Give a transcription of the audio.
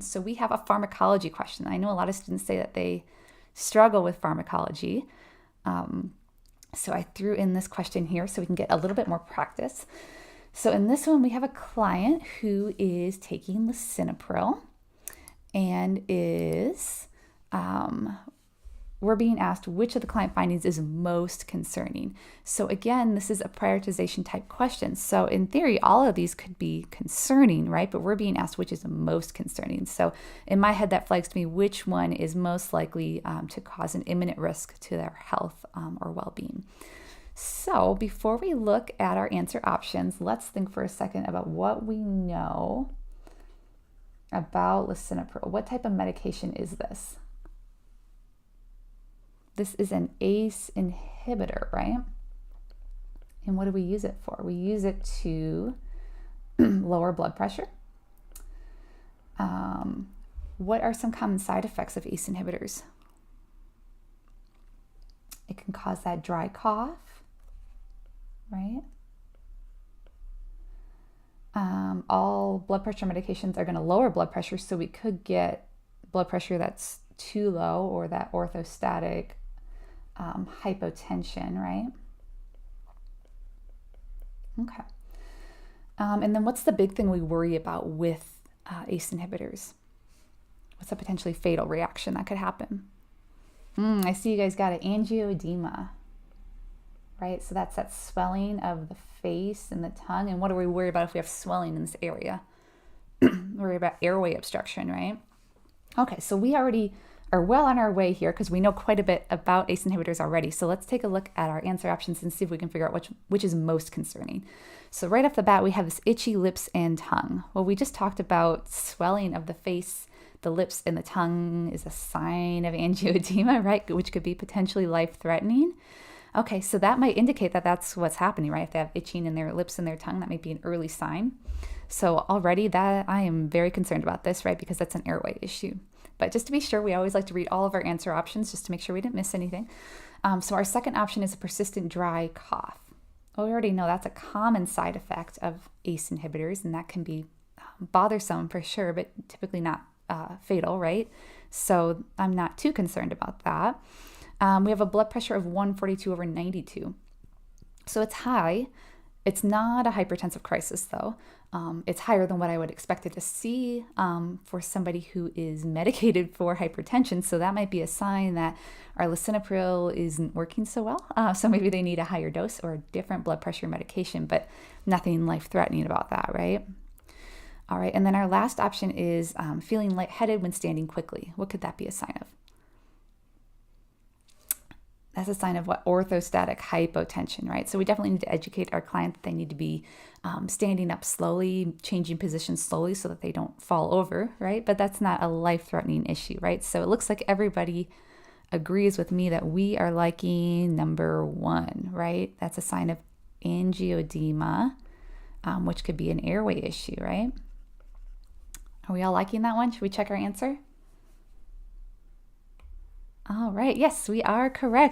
questions. So we have a pharmacology question. I know a lot of students say that they struggle with pharmacology. So I threw in this question here so we can get a little bit more practice. So in this one, we have a client who is taking lisinopril and we're being asked which of the client findings is most concerning. So again, this is a prioritization type question. So in theory, all of these could be concerning, right? But we're being asked which is the most concerning. So in my head, that flags to me which one is most likely to cause an imminent risk to their health or well-being. So before we look at our answer options, let's think for a second about what we know about lisinopril. What type of medication is this? This is an ACE inhibitor, right? And what do we use it for? We use it to lower blood pressure. What are some common side effects of ACE inhibitors? It can cause that dry cough, right? All blood pressure medications are going to lower blood pressure, so we could get blood pressure that's too low or that orthostatic hypotension, right? Okay. And then what's the big thing we worry about with ACE inhibitors? What's a potentially fatal reaction that could happen? I see you guys got it, angioedema, right? So that's that swelling of the face and the tongue. And what do we worry about if we have swelling in this area? Worry about airway obstruction, right? Okay, so we already are well on our way here because we know quite a bit about ACE inhibitors already. So let's take a look at our answer options and see if we can figure out which is most concerning. So right off the bat, we have this itchy lips and tongue. Well, we just talked about swelling of the face, the lips, and the tongue is a sign of angioedema, right? Which could be potentially life-threatening. Okay, so that might indicate that that's what's happening, right? If they have itching in their lips and their tongue, that might be an early sign. So already that I am very concerned about this, right? Because that's an airway issue. But just to be sure, we always like to read all of our answer options just to make sure we didn't miss anything. So our second option is a persistent dry cough. Well, we already know that's a common side effect of ACE inhibitors, and that can be bothersome for sure, but typically not fatal, right? So I'm not too concerned about that. We have a blood pressure of 142/92. So it's high. It's not a hypertensive crisis, though. It's higher than what I would expect it to see for somebody who is medicated for hypertension. So that might be a sign that our lisinopril isn't working so well. So maybe they need a higher dose or a different blood pressure medication, but nothing life-threatening about that, right? All right, and then our last option is feeling lightheaded when standing quickly. What could that be a sign of? That's a sign of what? Orthostatic hypotension, right? So we definitely need to educate our client that they need to be standing up slowly, changing positions slowly so that they don't fall over, right? But that's not a life-threatening issue, right? So it looks like everybody agrees with me that we are liking number 1, right? That's a sign of angioedema, which could be an airway issue, right? Are we all liking that one? Should we check our answer? All right, yes, we are correct.